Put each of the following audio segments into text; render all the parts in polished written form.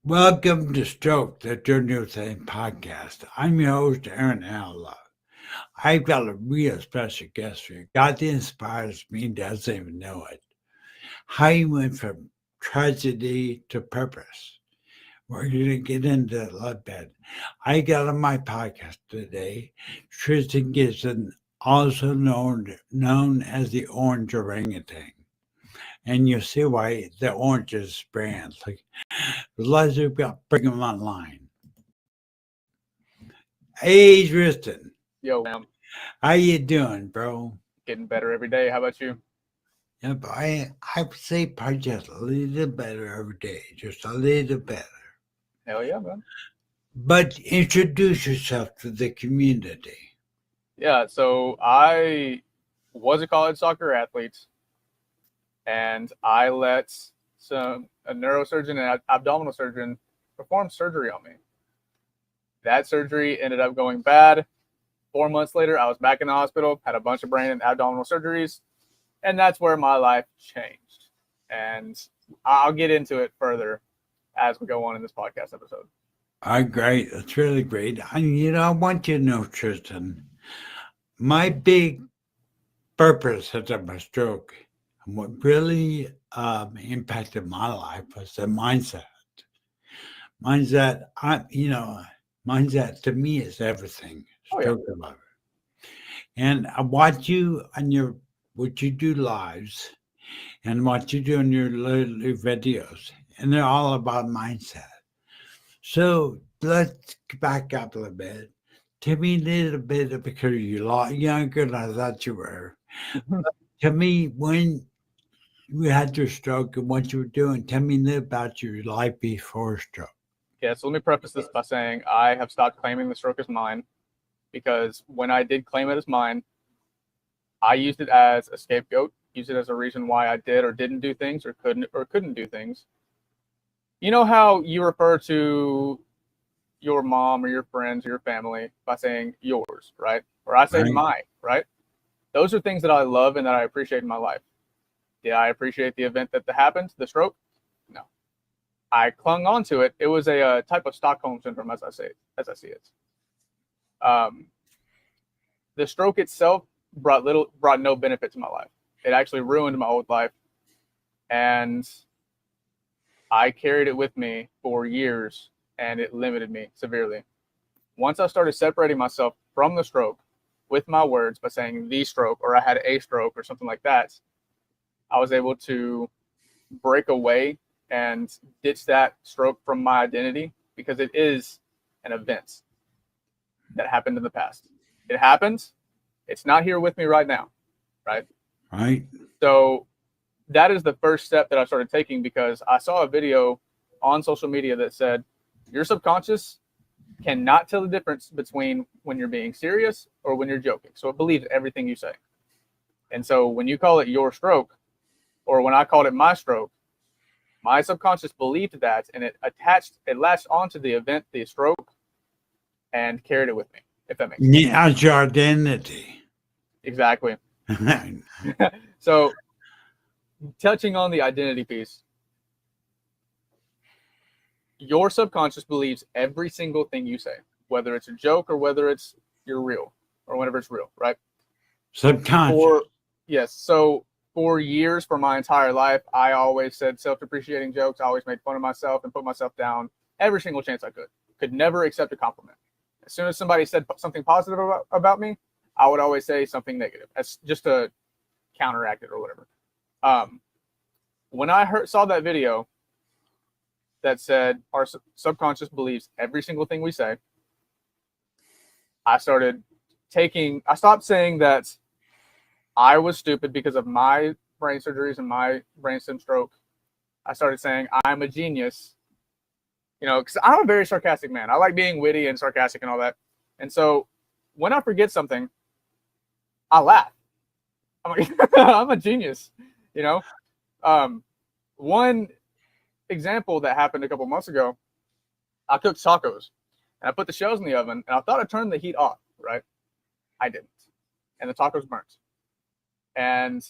Welcome to Stroke, the Journey Thing podcast. I'm your host, Aaron Allo. I've got a real special guest for you. God that inspires me doesn't even know it. How you went from tragedy to purpose. We're going to get into that a lot better. I got on my podcast today Tristan Gibson, also known as the Orange Orangutan. And you'll see why the orange is brand. Like, let's bring them online. Hey, Tristan. Yo, man, How you doing, bro? getting better every day. How about you? Yep, I would say probably just a little better every day, just a little better. Hell yeah, man. But introduce yourself to the community. Yeah, so I was a college soccer athlete, and I let a neurosurgeon and abdominal surgeon perform surgery on me. That surgery ended up going bad. 4 months later, I was back in the hospital, had a bunch of brain and abdominal surgeries, and that's where my life changed. And I'll get into it further as we go on in this podcast episode. Great. That's really great. I want you to know, Tristan, my big purpose after my stroke and what really impacted my life was the mindset. Mindset to me is everything. Oh, yeah. Stroke about it. And I watch you on what you do lives and what you do in your little videos, and they're all about mindset. So let's back up a little bit. Tell me a little bit of, because you're a lot younger than I thought you were. Tell me when you had your stroke and what you were doing. Tell me a little about your life before stroke. Yeah, so let me preface this by saying I have stopped claiming the stroke as mine because when I did claim it as mine, I used it as a scapegoat, used it as a reason why I did or didn't do things or couldn't do things. You know how you refer to your mom or your friends or your family by saying yours, right? Or I say Right. my, right? Those are things that I love and that I appreciate in my life. Did I appreciate the event that happened, the stroke? No. I clung on to it. It was a type of Stockholm syndrome, as I see it. The stroke itself brought no benefit to my life. It actually ruined my old life, and I carried it with me for years, and it limited me severely. Once I started separating myself from the stroke with my words by saying the stroke or I had a stroke or something like that, I was able to break away and ditch that stroke from my identity because it is an event that happened in the past. It happened. It's not here with me right now, right? Right. So that is the first step that I started taking because I saw a video on social media that said your subconscious cannot tell the difference between when you're being serious or when you're joking. So it believes everything you say. And so when you call it your stroke, or when I called it my stroke, my subconscious believed that, and it latched onto the event, the stroke, and carried it with me, if that makes sense. Yeah, as your identity. Exactly. So, touching on the identity piece, your subconscious believes every single thing you say, whether it's a joke or whether you're real, or whenever it's real, right? Subconscious. Yes. So, for years, for my entire life, I always said self-depreciating jokes. I always made fun of myself and put myself down every single chance I could. Could never accept a compliment. As soon as somebody said something positive about me, I would always say something negative, as just to counteract it or whatever. When I saw that video that said our subconscious believes every single thing we say, I stopped saying that I was stupid because of my brain surgeries and my brainstem stroke. I started saying I'm a genius, because I'm a very sarcastic man. I like being witty and sarcastic and all that. And so when I forget something, I laugh. I'm like, I'm a genius, One example that happened a couple months ago, I cooked tacos and I put the shells in the oven and I thought I turned the heat off, right? I didn't. And the tacos burnt. And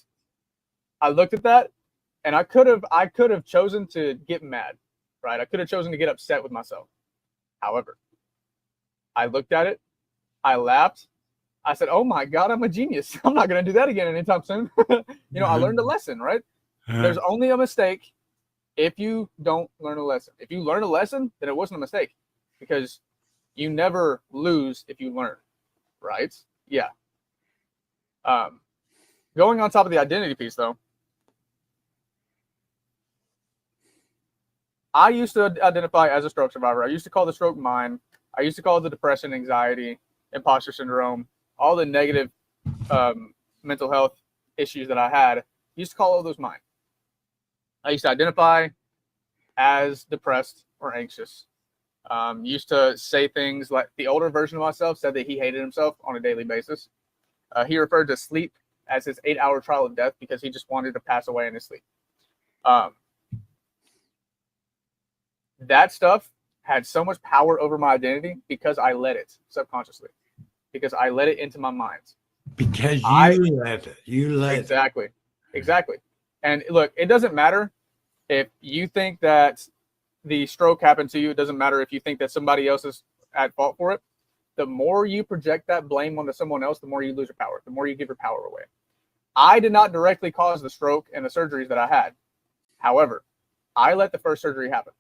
I looked at that and I could have chosen to get mad right? I could have chosen to get upset with myself. However, I looked at it, I laughed, I said, "Oh my God, I'm a genius. I'm not going to do that again anytime soon." I learned a lesson, right? There's only a mistake if you don't learn a lesson. If you learn a lesson, then it wasn't a mistake, because you never lose if you learn, right? Yeah. Going on top of the identity piece, though, I used to identify as a stroke survivor. I used to call the stroke mine. I used to call it the depression, anxiety, imposter syndrome, all the negative mental health issues that I had. I used to call all those mine. I used to identify as depressed or anxious. Used to say things like, the older version of myself said that he hated himself on a daily basis. He referred to sleep as his 8-hour trial of death because he just wanted to pass away in his sleep. That stuff had so much power over my identity because I let it subconsciously, because I let it into my mind. Because you let it. You let exactly. It. Exactly. And look, it doesn't matter if you think that the stroke happened to you. It doesn't matter if you think that somebody else is at fault for it. The more you project that blame onto someone else, the more you lose your power, the more you give your power away. I did not directly cause the stroke and the surgeries that I had. However, I let the first surgery happen.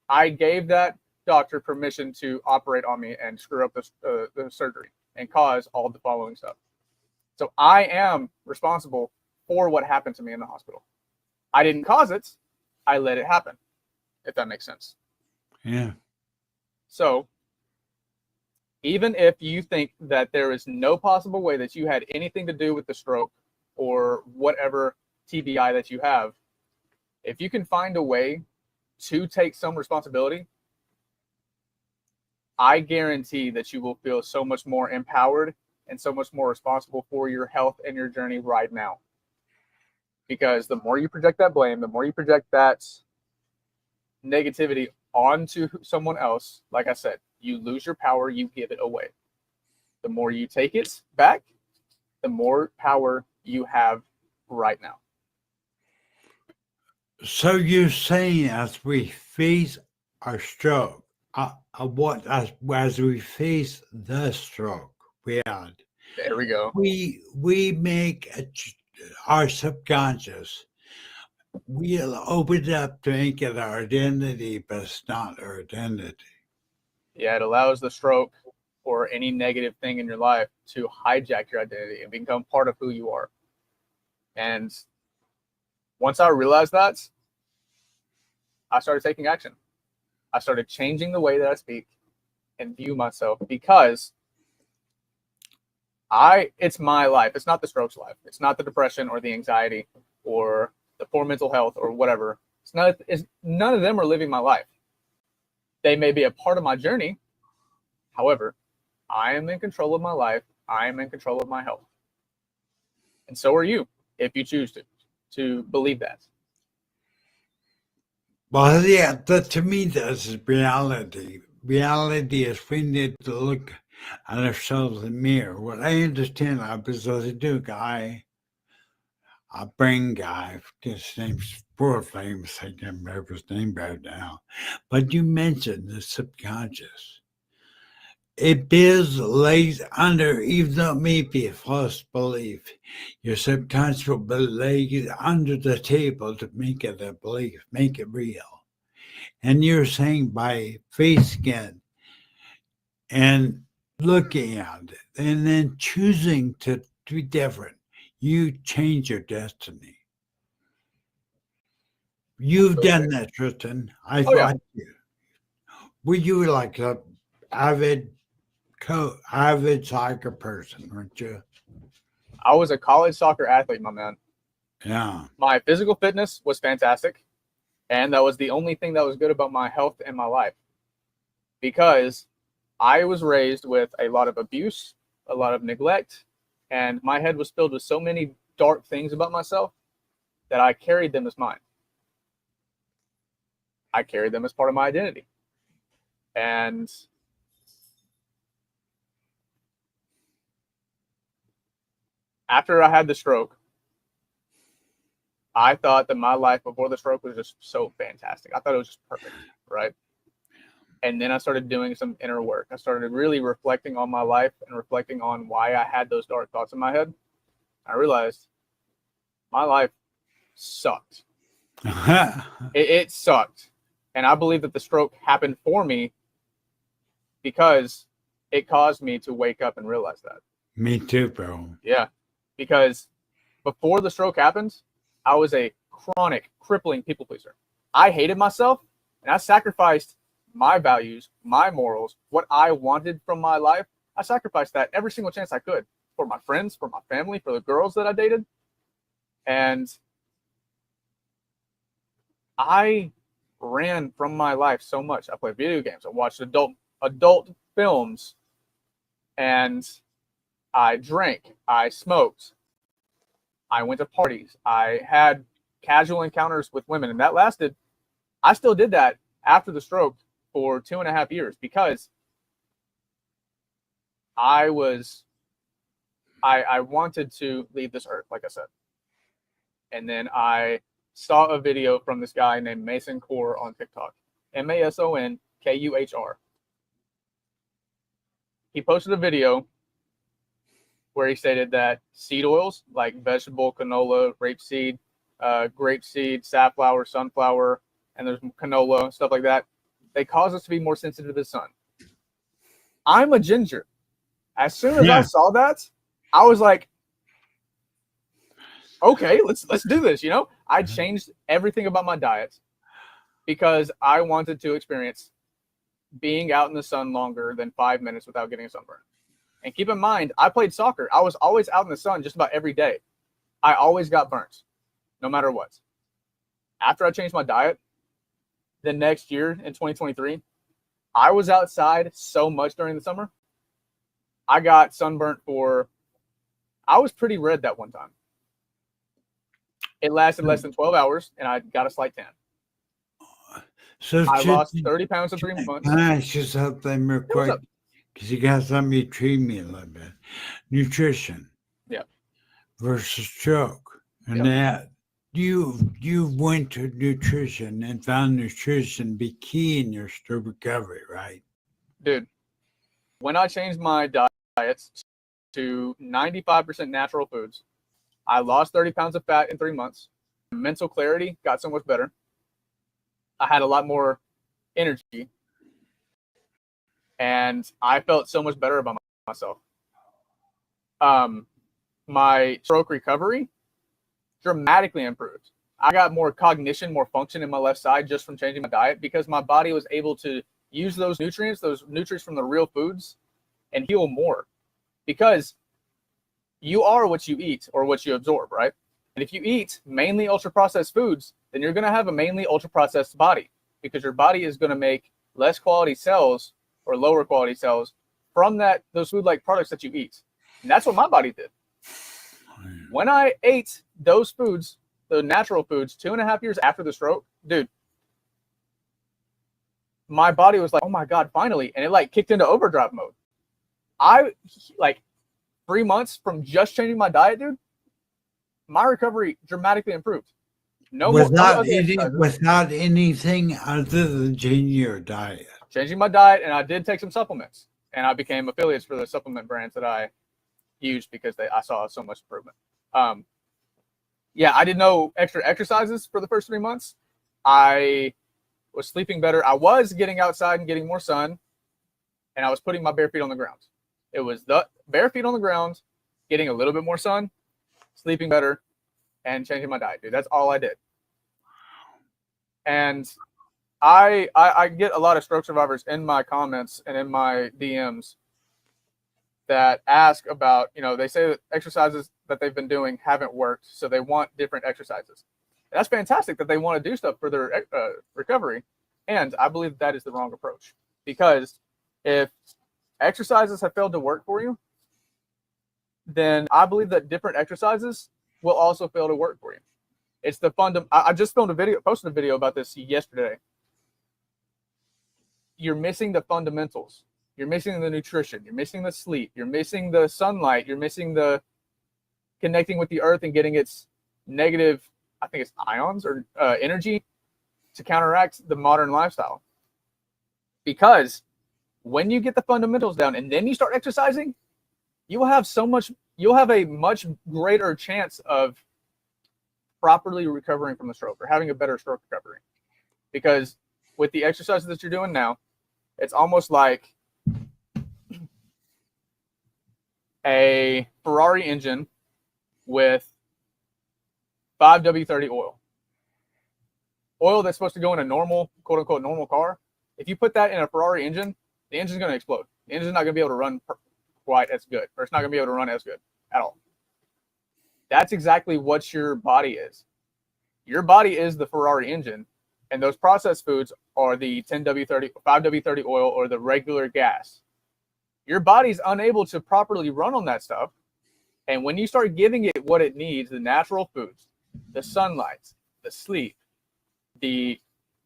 I gave that doctor permission to operate on me and screw up the surgery and cause all the following stuff. So I am responsible for what happened to me in the hospital. I didn't cause it. I let it happen, if that makes sense. Yeah. So even if you think that there is no possible way that you had anything to do with the stroke or whatever TBI that you have, if you can find a way to take some responsibility, I guarantee that you will feel so much more empowered and so much more responsible for your health and your journey right now. Because the more you project that blame, the more you project that negativity onto someone else, like I said, you lose your power, you give it away. The more you take it back, the more power you have right now. So you're saying as we face our stroke, as we face the stroke we had, There we go. we make our subconscious, we'll open it up to make it our identity, but it's not our identity. Yeah, it allows the stroke or any negative thing in your life to hijack your identity and become part of who you are. And once I realized that, I started taking action. I started changing the way that I speak and view myself, because it's my life. It's not the stroke's life. It's not the depression or the anxiety or the poor mental health or whatever. None of them are living my life. They may be a part of my journey. However, I am in control of my life. I am in control of my health. And so are you, if you choose to believe that. Well, yeah, to me, that's reality. Reality is we need to look at ourselves in the mirror. What I understand, I was a new guy, a brain guy, his name's world famous, I can't remember his name right now. But you mentioned the subconscious. It lays under, even though it may be a false belief, your subconscious will lay under the table to make it a belief, make it real. And you're saying by facing it and looking at it and then choosing to be different, you change your destiny. You've done that, Tristan. I Oh, yeah. thought you. Were you like a avid avid soccer person, weren't you? I was a college soccer athlete, my man. Yeah. My physical fitness was fantastic. And that was the only thing that was good about my health and my life. Because I was raised with a lot of abuse, a lot of neglect, and my head was filled with so many dark things about myself that I carried them as mine. I carried them as part of my identity. And after I had the stroke, I thought that my life before the stroke was just so fantastic. I thought it was just perfect. right? And then I started doing some inner work. I started really reflecting on my life and reflecting on why I had those dark thoughts in my head. I realized my life sucked. It sucked. And I believe that the stroke happened for me because it caused me to wake up and realize that. Me too, bro. Yeah. Because before the stroke happened, I was a chronic, crippling people pleaser. I hated myself, and I sacrificed my values, my morals, what I wanted from my life. I sacrificed that every single chance I could for my friends, for my family, for the girls that I dated. And I ran from my life so much. I played video games. I watched adult films, and I drank. I smoked. I went to parties. I had casual encounters with women, and that lasted. I still did that after the stroke for 2.5 years because I wanted to leave this earth, like I said. And then I saw a video from this guy named Mason Kuhr on TikTok, MasonKuhr. He posted a video where he stated that seed oils like vegetable, canola, rapeseed, safflower, sunflower, and there's canola, stuff like that, they cause us to be more sensitive to the sun. I'm a ginger. As soon as I saw that, I was like, okay, let's do this, you know? I changed everything about my diet because I wanted to experience being out in the sun longer than 5 minutes without getting a sunburn. And keep in mind, I played soccer. I was always out in the sun just about every day. I always got burnt, no matter what. After I changed my diet, the next year in 2023, I was outside so much during the summer. I got sunburnt I was pretty red that one time. It lasted less than 12 hours, and I got a slight tan. So I lost 30 pounds in 3 months. Can I ask you something real quick? Because you got somebody treat me a little bit. Nutrition. Yeah. Versus stroke. And that you went to nutrition and found nutrition be key in your stroke recovery, right? Dude, when I changed my diets to 95% natural foods, I lost 30 pounds of fat in 3 months. Mental clarity got so much better. I had a lot more energy. And I felt so much better about myself. My stroke recovery dramatically improved. I got more cognition, more function in my left side just from changing my diet because my body was able to use those nutrients from the real foods, and heal more. Because you are what you eat or what you absorb, right? And if you eat mainly ultra-processed foods, then you're going to have a mainly ultra-processed body because your body is going to make less quality cells or lower quality cells from those food-like products that you eat. And that's what my body did. When I ate those foods, the natural foods, 2.5 years after the stroke, dude, my body was like, oh my God, finally. And it kicked into overdrive mode. 3 months from just changing my diet, dude, my recovery dramatically improved. Without anything other than changing your diet. Changing my diet, and I did take some supplements. And I became affiliates for the supplement brands that I used because I saw so much improvement. I did no extra exercises for the first 3 months. I was sleeping better. I was getting outside and getting more sun, and I was putting my bare feet on the ground. It was the bare feet on the ground, getting a little bit more sun, sleeping better, and changing my diet, dude. That's all I did. And I get a lot of stroke survivors in my comments and in my DMs that ask about, they say that exercises that they've been doing haven't worked, so they want different exercises. And that's fantastic that they want to do stuff for their recovery. And I believe that is the wrong approach, because if exercises have failed to work for you, then I believe that different exercises will also fail to work for you. It's the I just posted a video about this yesterday. You're missing the fundamentals. You're missing the nutrition. You're missing the sleep. You're missing the sunlight. You're missing the connecting with the earth and getting its negative, I think it's ions or energy to counteract the modern lifestyle. Because when you get the fundamentals down and then you start exercising, you'll have a much greater chance of properly recovering from a stroke or having a better stroke recovery. Because with the exercises that you're doing now, it's almost like a Ferrari engine with 5W30 oil. Oil that's supposed to go in a normal, quote unquote, normal car. If you put that in a Ferrari engine, the engine's going to explode. The engine's not going to be able to run quite as good, or it's not going to be able to run as good at all. That's exactly what your body is. Your body is the Ferrari engine, and those processed foods are the 10W30, 5W30 oil, or the regular gas. Your body's unable to properly run on that stuff, and when you start giving it what it needs, the natural foods, the sunlight, the sleep, the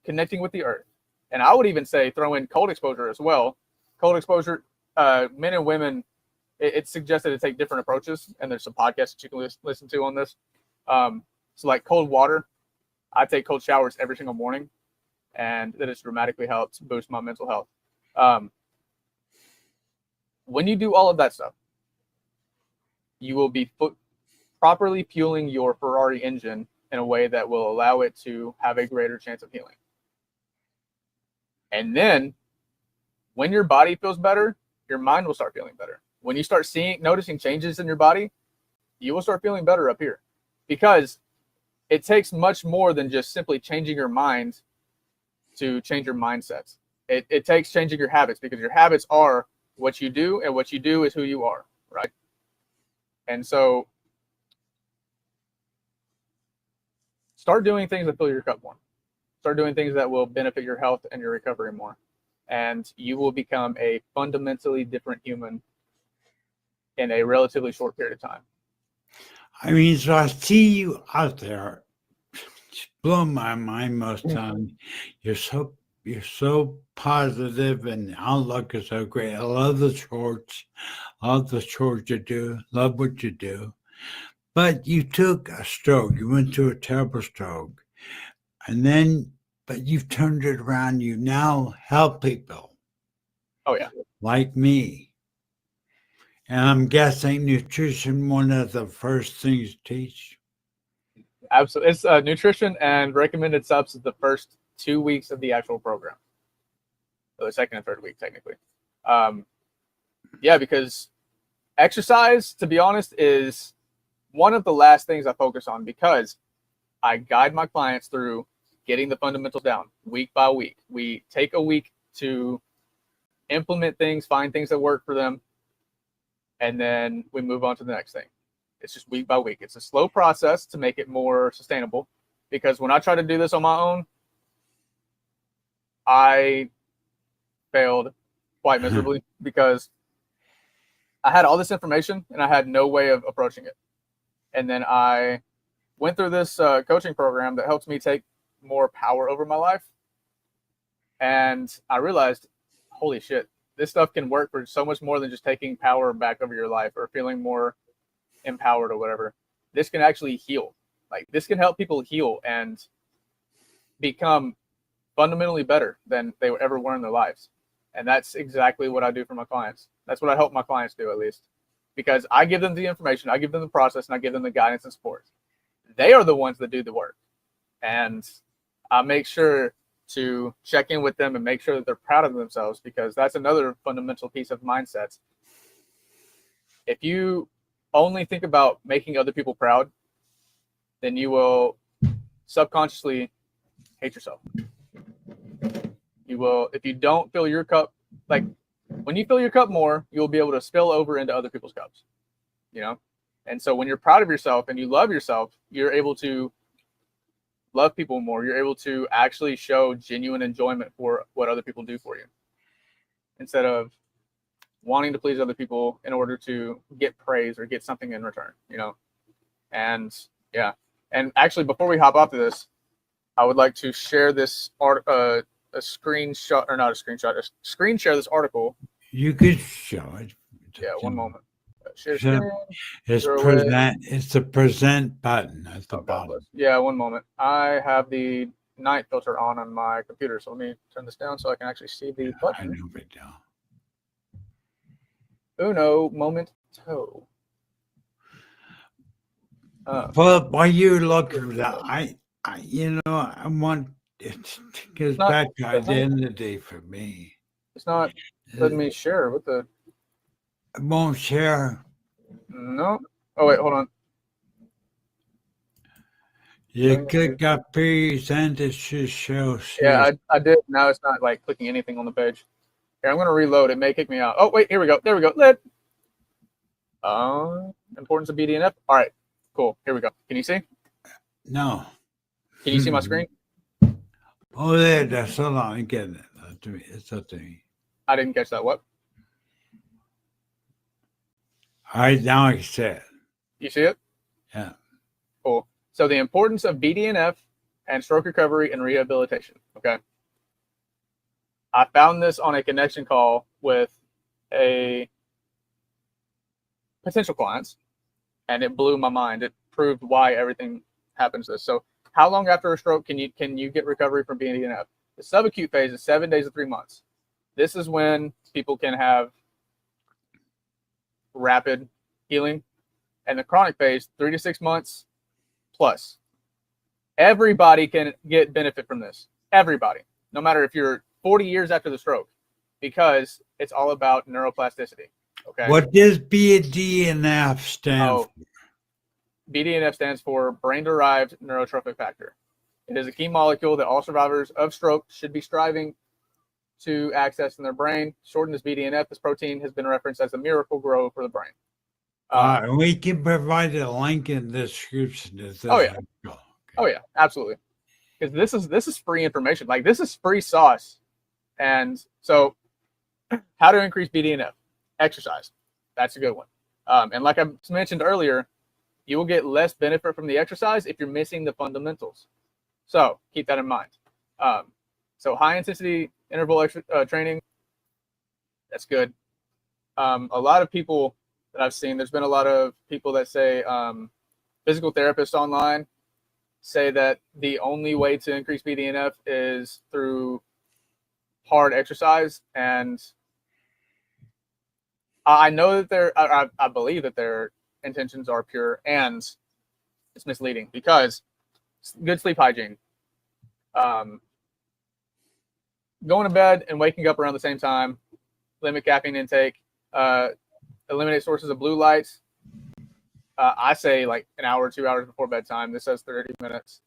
connecting with the earth, and I would even say throw in cold exposure as well. Cold exposure, men and women, it's suggested to take different approaches, and there's some podcasts that you can listen to on this. So like cold water, I take cold showers every single morning, and that has dramatically helped boost my mental health. When you do all of that stuff, you will be properly fueling your Ferrari engine in a way that will allow it to have a greater chance of healing. And then when your body feels better, your mind will start feeling better. When you start noticing changes in your body, you will start feeling better up here, because it takes much more than just simply changing your mind to change your mindsets. It takes changing your habits, because your habits are what you do, and what you do is who you are, right? And so start doing things that fill your cup more. Start doing things that will benefit your health and your recovery more. And you will become a fundamentally different human in a relatively short period of time. I mean, so I see you out there. It's blown my mind most times. You're so positive, and the outlook is so great. I love the shorts. Love the shorts you do. Love what you do. But you took a stroke. You went through a terrible stroke. And then, but you've turned it around. You now help people. Oh, yeah. Like me. And I'm guessing nutrition, one of the first things you teach. Absolutely. It's nutrition and recommended subs is the first 2 weeks of the actual program. Or the second and third week, technically. Yeah, because exercise, to be honest, is one of the last things I focus on, because I guide my clients through getting the fundamentals down week by week. We take a week to implement things, find things that work for them, and then we move on to the next thing. It's just week by week. It's a slow process to make it more sustainable, because when I try to do this on my own, I failed quite miserably because I had all this information and I had no way of approaching it. And then I went through this coaching program that helps me take more power over my life. And I realized, holy shit, this stuff can work for so much more than just taking power back over your life or feeling more empowered or whatever. This can actually heal. Like, this can help people heal and become fundamentally better than they ever were in their lives. And that's exactly what I do for my clients. That's what I help my clients do, at least, because I give them the information, I give them the process, and I give them the guidance and support. They are the ones that do the work. And I make sure to check in with them and make sure that they're proud of themselves, because that's another fundamental piece of mindsets. If you only think about making other people proud, then you will subconsciously hate yourself. You will, if you don't fill your cup, like when you fill your cup more, you'll be able to spill over into other people's cups, you know? And so when you're proud of yourself and you love yourself, you're able to love people more. You're able to actually show genuine enjoyment for what other people do for you, instead of wanting to please other people in order to get praise or get something in return, you know? And yeah. And actually, before we hop off to this, I would like to share this a screenshot, or not a screenshot, screen share this article. You could show it. Yeah, one moment. Share So screen. it's present. It's the present button at the bottom. Yeah, one moment. I have the night filter on my computer. So let me turn this down so I can actually see the I button. know, but no. Uno momento. But while you look for that, I want it goes back to identity for me. It's not letting me share. What the? I won't share. No. Oh wait, hold on. You could got presented to show. Yeah, I did. Now it's not like clicking anything on the page. Here, I'm gonna reload. It may kick me out. Oh wait, here we go. There we go. Lit. Importance of BDNF. All right, cool. Here we go. Can you see? No. Can you see my screen? Oh, that's hold on. I'm getting it. It's up to me. I didn't catch that. What? All right, now I see it. You see it? Yeah. Cool. So the importance of BDNF and stroke recovery and rehabilitation. Okay. I found this on a connection call with a potential clients, and it blew my mind. It proved why everything happens this. So how long after a stroke can you get recovery from BDNF? The subacute phase is 7 days to 3 months. This is when people can have rapid healing, and the chronic phase 3 to 6 months plus. Everybody can get benefit from this. Everybody, no matter if you're 40 years after the stroke, because it's all about neuroplasticity. Okay. What does BDNF stand for? BDNF stands for brain-derived neurotrophic factor. It is a key molecule that all survivors of stroke should be striving to access in their brain. Shortened as BDNF, this protein has been referenced as the miracle grow for the brain. And we can provide a link in the description. Oh yeah. Okay. Oh yeah, absolutely. Because this is free information. Like, this is free sauce. And so, how to increase BDNF? Exercise. That's a good one. And like I mentioned earlier, you will get less benefit from the exercise if you're missing the fundamentals. So keep that in mind. So high intensity interval training, that's good. A lot of people that I've seen, there's been a lot of people that say, physical therapists online say that the only way to increase BDNF is through hard exercise. And I know that I believe that their intentions are pure, and it's misleading because good sleep hygiene, going to bed and waking up around the same time, limit caffeine intake, eliminate sources of blue light. I say like an hour or 2 hours before bedtime. This says 30 minutes.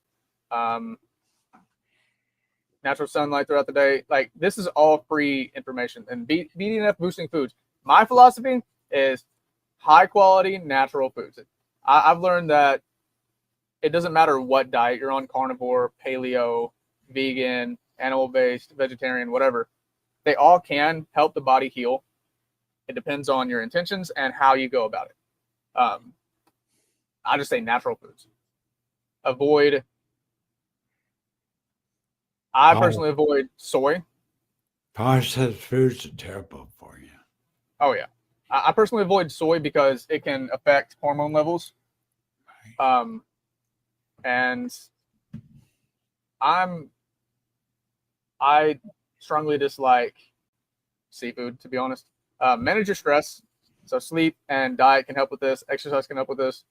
Natural sunlight throughout the day. Like, this is all free information. And BDNF boosting foods. My philosophy is high quality natural foods. I've learned that it doesn't matter what diet you're on, carnivore, paleo, vegan, animal-based, vegetarian, whatever. They all can help the body heal. It depends on your intentions and how you go about it. I just say natural foods. I personally avoid soy. Processed foods are terrible for you. Oh, yeah. I personally avoid soy because it can affect hormone levels. And I strongly dislike seafood, to be honest. Manage your stress. So sleep and diet can help with this. Exercise can help with this.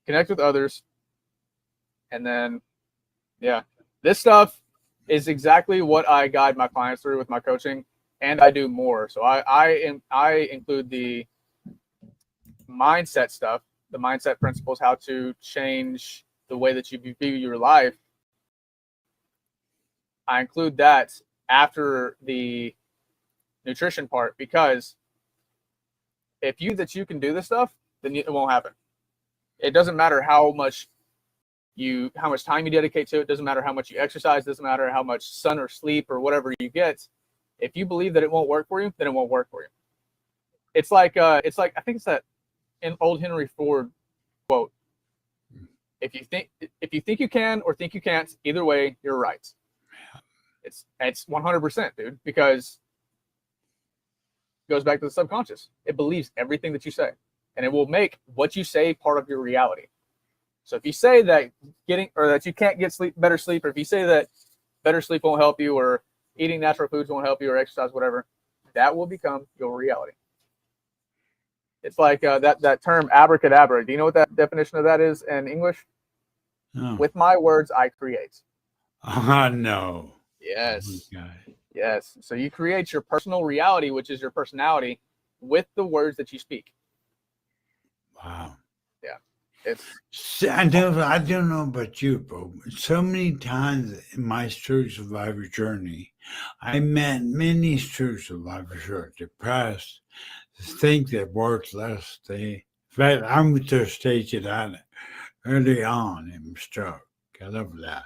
Connect with others. And then, yeah, this stuff is exactly what I guide my clients through with my coaching, and I do more. So I include the mindset stuff, the mindset principles, how to change the way that you view your life. I include that after the nutrition part, because if you can do this stuff, then it won't happen. It doesn't matter how much time you dedicate to it. Doesn't matter how much you exercise. Doesn't matter how much sun or sleep or whatever you get. If you believe that it won't work for you, then it won't work for you. It's like I think it's that old Henry Ford quote. If you think you can or think you can't, either way, you're right. It's 100%, dude, because it goes back to the subconscious. It believes everything that you say, and it will make what you say part of your reality. So if you say that that you can't get better sleep, or if you say that better sleep won't help you, or eating natural foods won't help you, or exercise, whatever, that will become your reality. It's like that term abracadabra. Do you know what that definition of that is in English? Oh. With my words, I create. No. Yes. Oh, God. Yes. So you create your personal reality, which is your personality, with the words that you speak. Wow. Yeah. It's. I don't know about you, bro. So many times in my stroke survivor journey, I met many stroke survivors who are depressed, think they're worthless. In fact, I went to a stage of that early on in my stroke. I love that.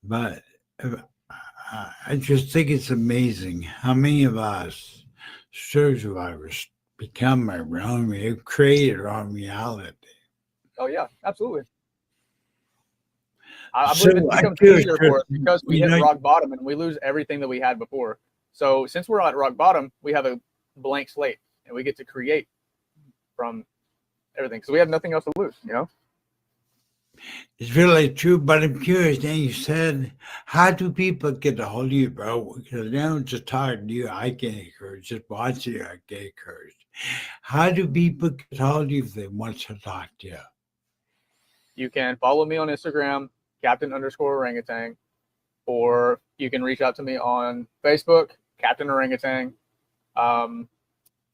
But I just think it's amazing how many of us stroke survivors become our own. We've created our own reality. Oh yeah, absolutely. I So believe it I'm becomes curious, easier Chris, for us because we you hit know, rock bottom and we lose everything that we had before. So since we're at rock bottom, we have a blank slate and we get to create from everything because we have nothing else to lose. it's really true, but I'm curious. Then you said, how do people get a hold of you, bro? Because they don't just talk to you, I get encouraged. Just watching you, I get encouraged. How do people get a hold of you if they want to talk to you? You can follow me on Instagram, Captain_Orangutan, or you can reach out to me on Facebook, Captain Orangutan.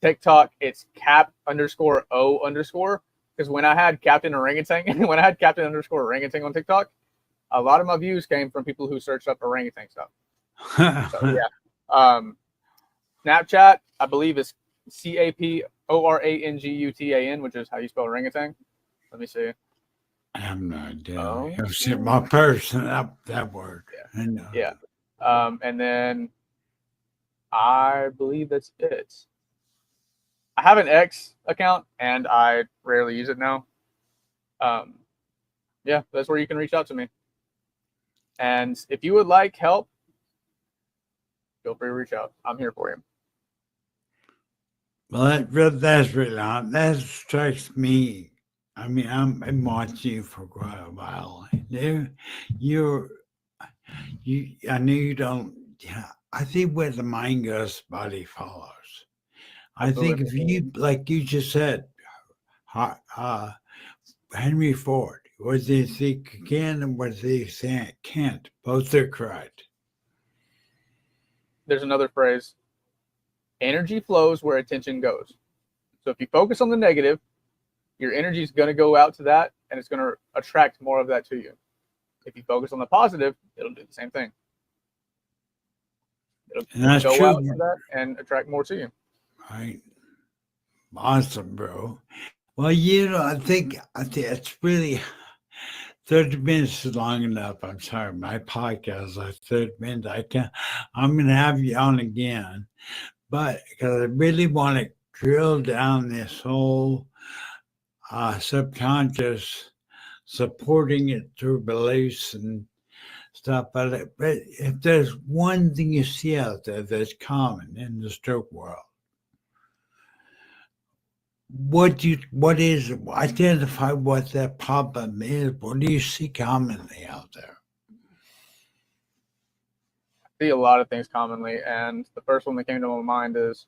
TikTok, it's Cap_O_. Because when I had Captain Orangutan, when I had Captain_Orangutan on TikTok, a lot of my views came from people who searched up orangutan stuff. So yeah. Snapchat, I believe, is CAPORANGUTAN, which is how you spell orangutan. Let me see. I have no idea. Oh. It's my person, that word. Yeah. I know. Yeah. And then I believe that's it. I have an X account and I rarely use it now. Yeah, that's where you can reach out to me. And if you would like help, feel free to reach out. I'm here for you. Well, that's really odd. That strikes me. I mean, I'm watching you for quite a while. You. I know you don't. Yeah, I think where the mind goes, body follows. I think if you, like you just said, Henry Ford, what they think can and what they say can't, both are correct. There's another phrase: energy flows where attention goes. So if you focus on the negative, your energy is going to go out to that and it's going to attract more of that to you. If you focus on the positive, it'll do the same thing. It'll go true. out to that and attract more to you. Right. Awesome, bro. Well, I think it's really 30 minutes is long enough. I'm sorry, my podcast is like 30 minutes. I'm gonna have you on again, but because I really want to drill down this whole subconscious, supporting it through beliefs and stuff. But if there's one thing you see out there that's common in the stroke world, identify what that problem is? What do you see commonly out there? I see a lot of things commonly, and the first one that came to my mind is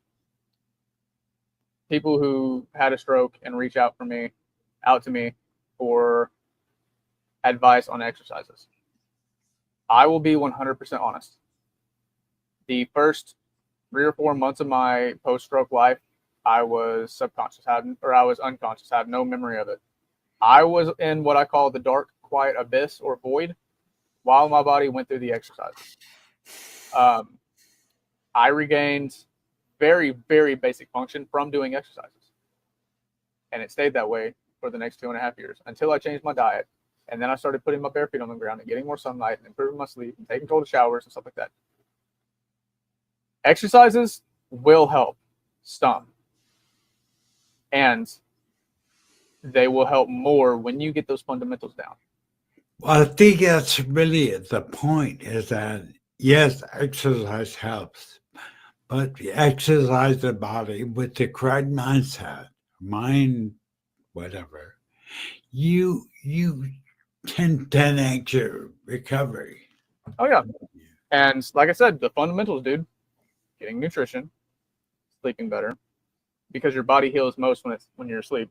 people who had a stroke and reach out to me for advice on exercises. I will be 100% honest. The first 3 or 4 months of my post-stroke life, I was I was unconscious, had no memory of it. I was in what I call the dark, quiet abyss or void while my body went through the exercises. I regained very, very basic function from doing exercises. And it stayed that way for the next 2.5 years until I changed my diet. And then I started putting my bare feet on the ground and getting more sunlight and improving my sleep and taking cold showers and stuff like that. Exercises will help some. And they will help more when you get those fundamentals down. Well, I think that's really the point, is that yes, exercise helps, but you exercise the body with the correct mindset, whatever. you 10x your recovery. Oh yeah. And like I said, the fundamentals, dude, getting nutrition, sleeping better, because your body heals most when you're asleep.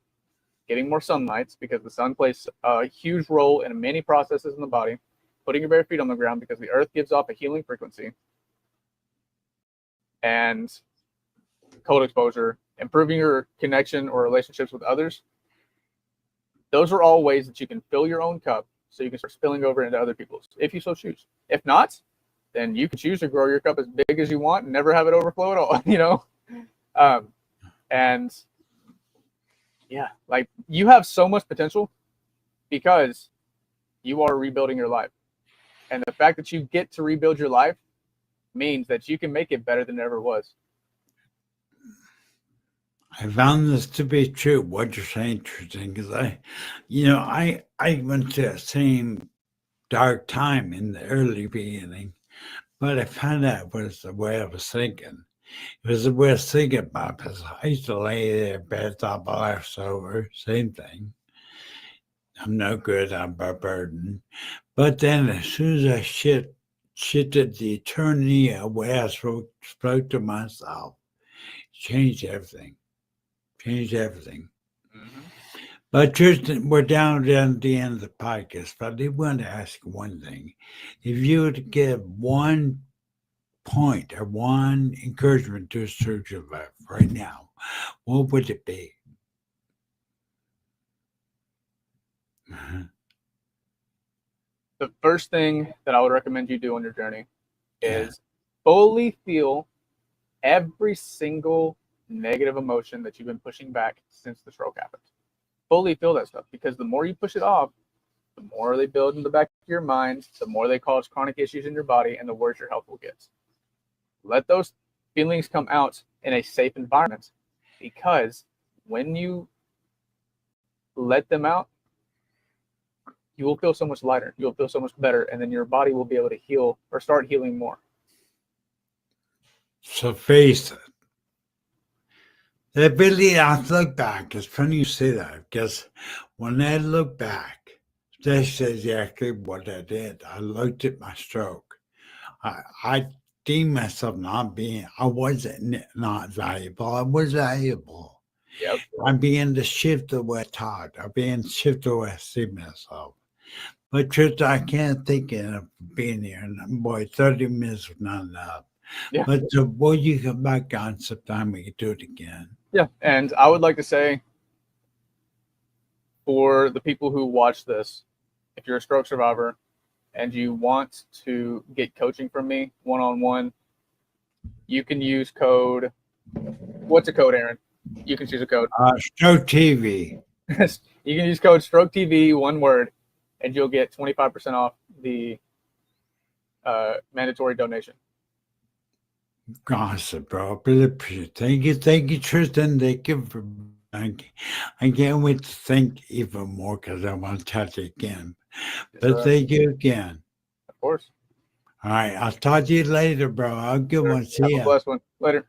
Getting more sunlight, because the sun plays a huge role in many processes in the body. Putting your bare feet on the ground, because the earth gives off a healing frequency. And cold exposure, improving your connection or relationships with others. Those are all ways that you can fill your own cup so you can start spilling over into other people's, if you so choose. If not, then you can choose to grow your cup as big as you want and never have it overflow at all, you know? And yeah, like you have so much potential because you are rebuilding your life. And the fact that you get to rebuild your life means that you can make it better than it ever was. I found this to be true. What you're saying, interesting, because I went to the same dark time in the early beginning, but I found out it was the way I was thinking. It was the way I was thinking about this. I used to lay there in bed, thought my life's over, same thing. I'm no good, I'm a burden. But then as soon as I shifted the eternity away, I spoke to myself, changed everything. Mm-hmm. But Tristan, we're down at the end of the podcast, but I did want to ask you one thing. If you were to give one point or one encouragement to a surgeon right now, what would it be? The first thing that I would recommend you do on your journey Yeah. is fully feel every single negative emotion that you've been pushing back since the stroke happened. Fully feel that stuff, because the more you push it off, the more they build in the back of your mind, the more they cause chronic issues in your body, and the worse your health will get. Let those feelings come out in a safe environment, because when you let them out, you will feel so much lighter. You'll feel so much better, and then your body will be able to heal or start healing more. So face it. That really, I look back. It's funny you say that, because when I look back, that's exactly what I did. I looked at my stroke. I deemed myself I wasn't not valuable. I was valuable. Yep. I began to shift the way I taught. I began to shift the way I see myself. But truth, I can't think of being here. And boy, 30 minutes was not enough. Yeah. But boy, you come back on sometime, we can do it again. Yeah. And I would like to say, for the people who watch this, if you're a stroke survivor and you want to get coaching from me one-on-one, you can use code. What's a code, Aaron? You can choose a code. Stroke TV. You can use code Stroke TV, one word, and you'll get 25% off the mandatory donation. Awesome, bro. Really appreciate it. Thank you, Tristan. Thank you for. I can't wait to think even more because I want to touch it again. But thank you again. Of course. All right, I'll talk to you later, bro. I'll get one. See Have ya. a blessed one. Later.